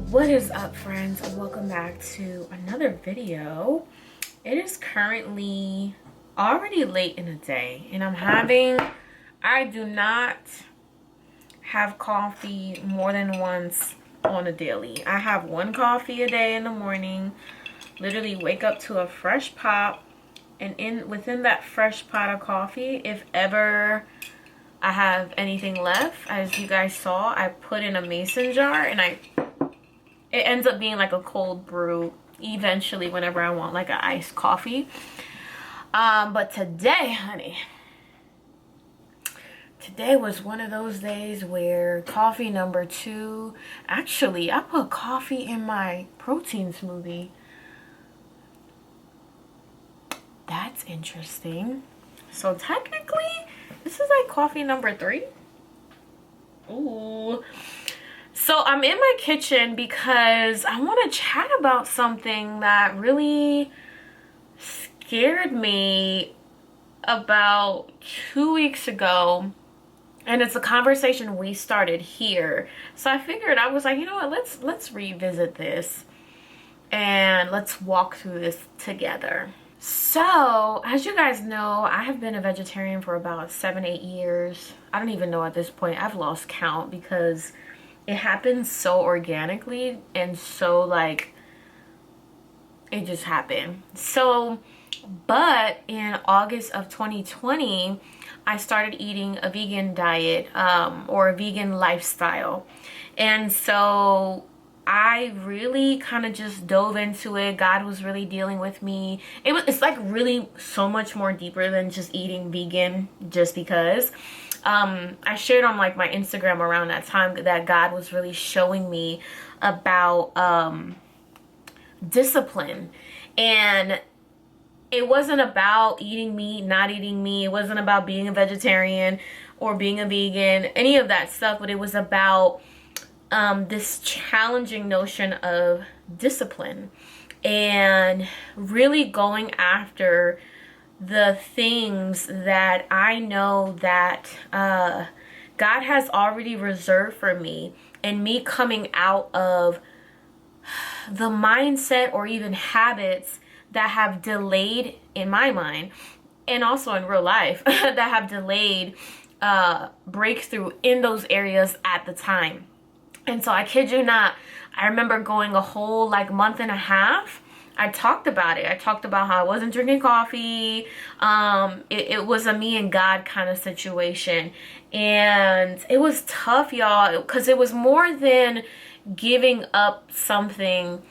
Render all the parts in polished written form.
What is up, friends? Welcome back to another video. It is currently already late in the day and I do not have coffee more than once on a daily. I have one coffee a day in the morning, literally wake up to a fresh pot, and within that fresh pot of coffee, if ever I have anything left, as you guys saw, I put in a mason jar and it ends up being like a cold brew eventually whenever I want like an iced coffee. But today, honey, today was one of those days where coffee number 2, actually I put coffee in my protein smoothie. That's interesting. So technically this is like coffee number 3. Ooh. So I'm in my kitchen because I want to chat about something that really scared me about 2 weeks ago. And it's a conversation we started here. So I figured, I was like, you know what, let's revisit this and let's walk through this together. So, as you guys know, I have been a vegetarian for about 7-8 years. I don't even know at this point. I've lost count because it happened so organically and so like it just happened. So, but in August of 2020, I started eating a vegan diet or a vegan lifestyle. And so I really kind of just dove into it. God was really dealing with me. It's like really so much more deeper than just eating vegan just because. I shared on like my Instagram around that time that God was really showing me about discipline. And it wasn't about eating meat, not eating meat. It wasn't about being a vegetarian or being a vegan, any of that stuff. But it was about this challenging notion of discipline and really going after the things that I know that God has already reserved for me, and me coming out of the mindset or even habits that have delayed, in my mind and also in real life, that have delayed breakthrough in those areas at the time. And so I kid you not, I remember going a whole like month and a half. I talked about it. I talked about how I wasn't drinking coffee. It was a me and God kind of situation. And it was tough, y'all, because it was more than giving up something,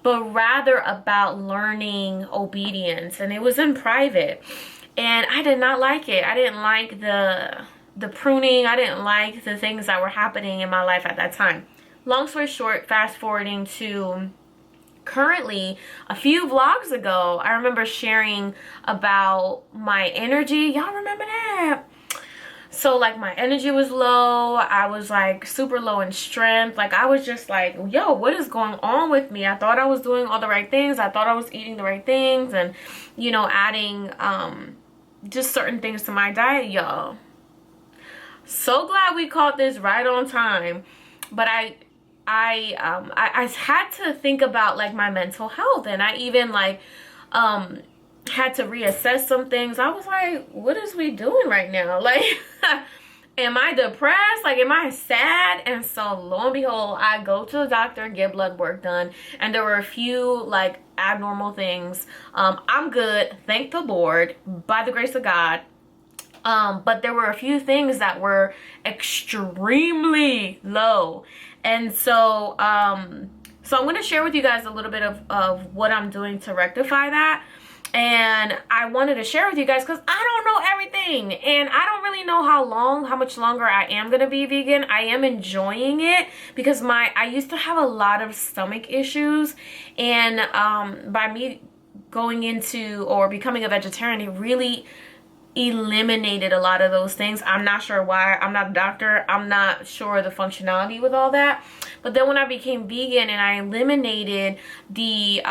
but rather about learning obedience. And it was in private. And I did not like it. I didn't like the pruning. I didn't like the things that were happening in my life at that time. Long story short, fast forwarding to currently, a few vlogs ago, I remember sharing about my energy. Y'all remember that? So like my energy was low. I was like super low in strength. Like I was just like, yo, what is going on with me? I thought I was doing all the right things. I thought I was eating the right things and, you know, adding just certain things to my diet, y'all. So glad we caught this right on time. But I had to think about like my mental health, and I even like had to reassess some things. I was like, what is we doing right now? Like, am I depressed? Like, am I sad? And so lo and behold, I go to the doctor, get blood work done, and there were a few like abnormal things. I'm good, thank the Lord, by the grace of God. But there were a few things that were extremely low. And so I'm going to share with you guys a little bit of what I'm doing to rectify that. And I wanted to share with you guys because I don't know everything. And I don't really know how much longer I am going to be vegan. I am enjoying it because I used to have a lot of stomach issues. And by me going into or becoming a vegetarian, it really eliminated a lot of those things. I'm not sure why. I'm not a doctor. I'm not sure the functionality with all that. But then when I became vegan and I eliminated the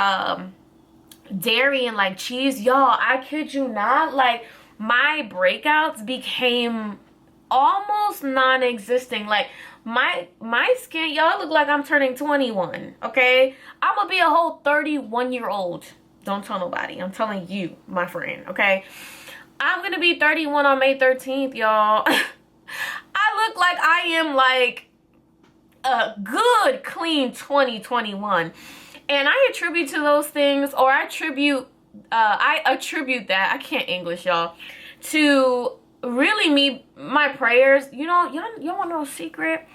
dairy and like cheese, y'all, I kid you not, like my breakouts became almost non-existent. Like my skin, y'all, look like I'm turning 21, okay? I'm gonna be a whole 31-year-old. Don't tell nobody. I'm telling you, my friend, okay? I'm gonna be 31 on May 13th, y'all. I look like I am like a good, clean 2021. And I attribute to those things, or I attribute that, I can't English, y'all, to really me, my prayers. You know, y'all want to know a secret?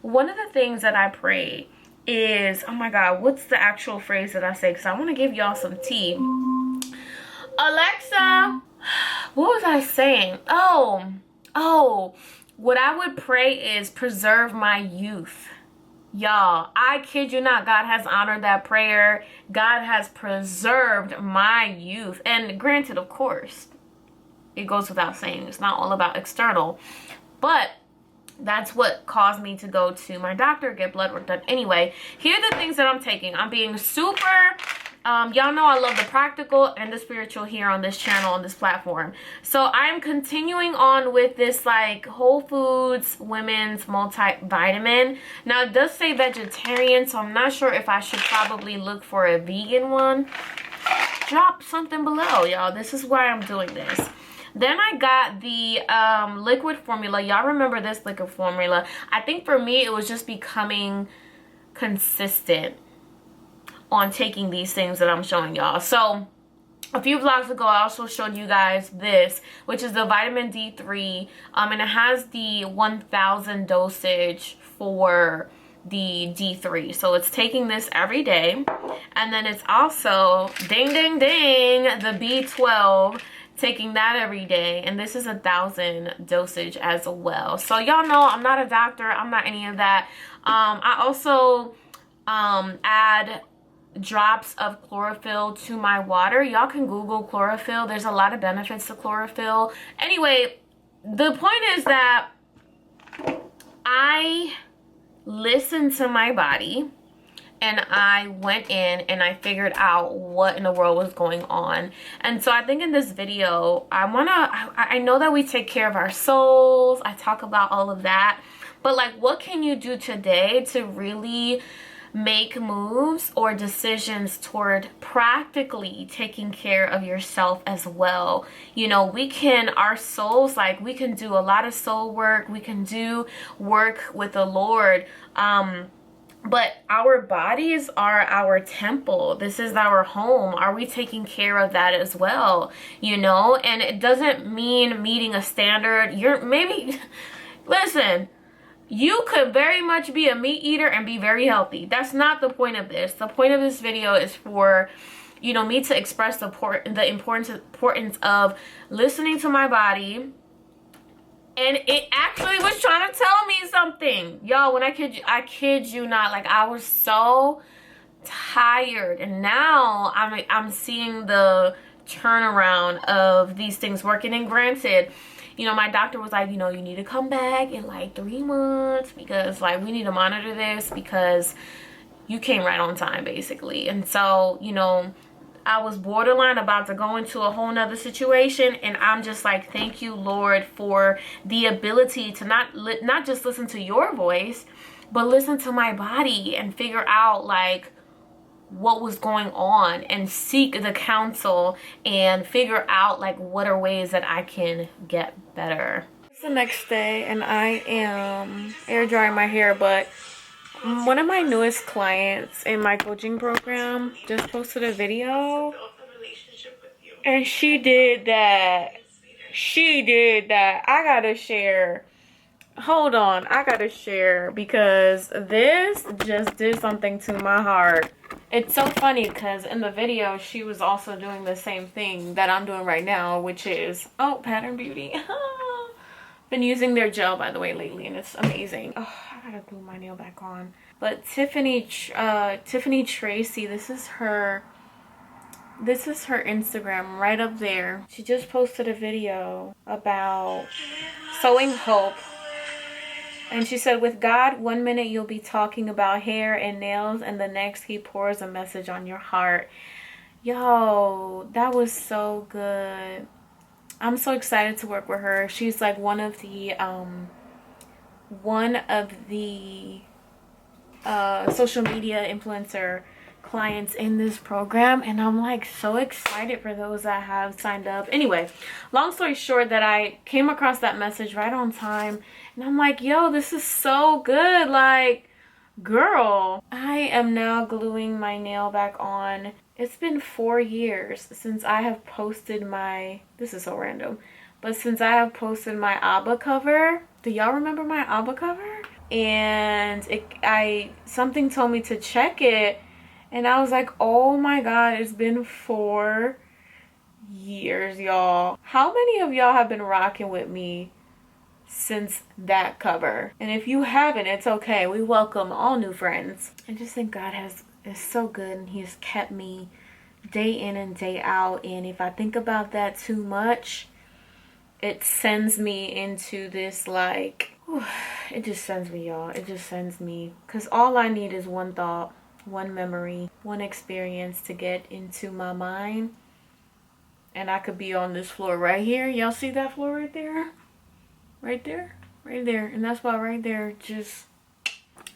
One of the things that I pray is, oh my God, what's the actual phrase that I say? Because I want to give y'all some tea. Alexa, what was I saying? Oh, what I would pray is preserve my youth. Y'all, I kid you not, God has honored that prayer. God has preserved my youth. And granted, of course, it goes without saying, it's not all about external, but that's what caused me to go to my doctor, get blood work done. Anyway, here are the things that I'm taking. I'm being super, y'all know I love the practical and the spiritual here on this channel, on this platform. So I'm continuing on with this like Whole Foods Women's Multivitamin. Now it does say vegetarian, so I'm not sure if I should probably look for a vegan one. Drop something below, y'all. This is why I'm doing this. Then I got the liquid formula. Y'all remember this liquid formula? I think for me, it was just becoming consistent on taking these things that I'm showing y'all. So a few vlogs ago, I also showed you guys this, which is the vitamin D3. And it has the 1,000 dosage for the D3. So it's taking this every day. And then it's also, ding, ding, ding, the B12, taking that every day, and this is 1,000 dosage as well. So y'all know I'm not a doctor, I'm not any of that. I also add drops of chlorophyll to my water. Y'all can Google chlorophyll. There's a lot of benefits to chlorophyll. Anyway, the point is that I listened to my body, and I went in and I figured out what in the world was going on. And so I think in this video, I know that we take care of our souls. I talk about all of that. But like, what can you do today to really make moves or decisions toward practically taking care of yourself as well? You know, our souls, like, we can do a lot of soul work. We can do work with the Lord. But our bodies are our temple. This is our home. Are we taking care of that as well? You know, and it doesn't mean meeting a standard. Listen, you could very much be a meat eater and be very healthy. That's not the point of this. The point of this video is for, you know, me to express the importance of listening to my body. And it actually was trying to tell me something. Y'all, when I kid you not, like, I was so tired. And now I'm seeing the turnaround of these things working. And granted, you know, my doctor was like, you know, you need to come back in like 3 months, because like we need to monitor this, because you came right on time, basically. And so, you know, I was borderline about to go into a whole nother situation, and I'm just like, thank you, Lord, for the ability to not just listen to your voice, but listen to my body and figure out like what was going on and seek the counsel and figure out like what are ways that I can get better. It's the next day and I am air drying my hair, but one of my newest clients in my coaching program just posted a video, and she did that. I gotta share. Hold on, I gotta share, because this just did something to my heart. It's so funny because in the video she was also doing the same thing that I'm doing right now, which is, oh, Pattern Beauty. Been using their gel, by the way, lately, and it's amazing. Oh, I gotta glue my nail back on. But Tiffany Tracy, this is her Instagram right up there. She just posted a video about sowing hope. And she said, with God, 1 minute you'll be talking about hair and nails, and the next he pours a message on your heart. Yo, that was so good. I'm so excited to work with her. She's like one of the one of the social media influencer clients in this program, and I'm like so excited for those that have signed up. Anyway, long story short, that I came across that message right on time, and I'm like, yo, this is so good. Like, girl, I am now gluing my nail back on. It's been 4 years since I have posted my, this is so random, but since I have posted my ABBA cover. Do y'all remember my ABBA cover? And something told me to check it, and I was like, oh my god, it's been 4 years, y'all. How many of y'all have been rocking with me since that cover? And if you haven't, it's okay. We welcome all new friends. I just think God is so good, and He has kept me day in and day out. And if I think about that too much, it sends me into this, like, whew, it just sends me, y'all. It just sends me. Because all I need is one thought, one memory, one experience to get into my mind. And I could be on this floor right here. Y'all see that floor right there? Right there? Right there. And that's why right there, just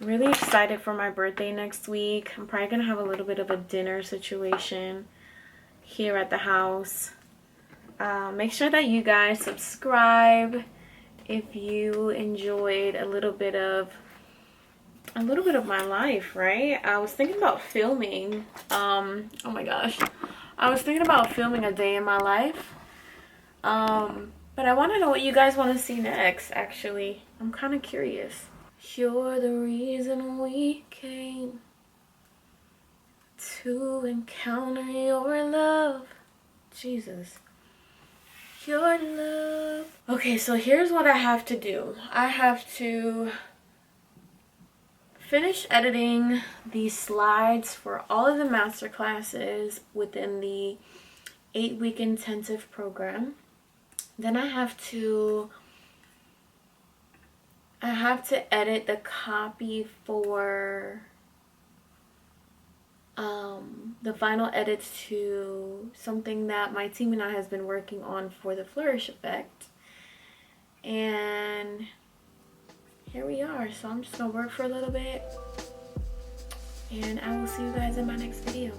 really excited for my birthday next week. I'm probably going to have a little bit of a dinner situation here at the house. Make sure that you guys subscribe if you enjoyed a little bit of my life, right? I was thinking about filming, oh my gosh, I was thinking about filming a day in my life, but I want to know what you guys want to see next. Actually, I'm kind of curious. You're the reason we came to encounter your love, Jesus. Your love. Okay, so here's what I have to do. I have to finish editing these slides for all of the master classes within the 8-week intensive program. Then I have to edit the copy for the final edits to something that my team and I has been working on for the flourish effect. And here we are. So I'm just gonna work for a little bit, and I will see you guys in my next video.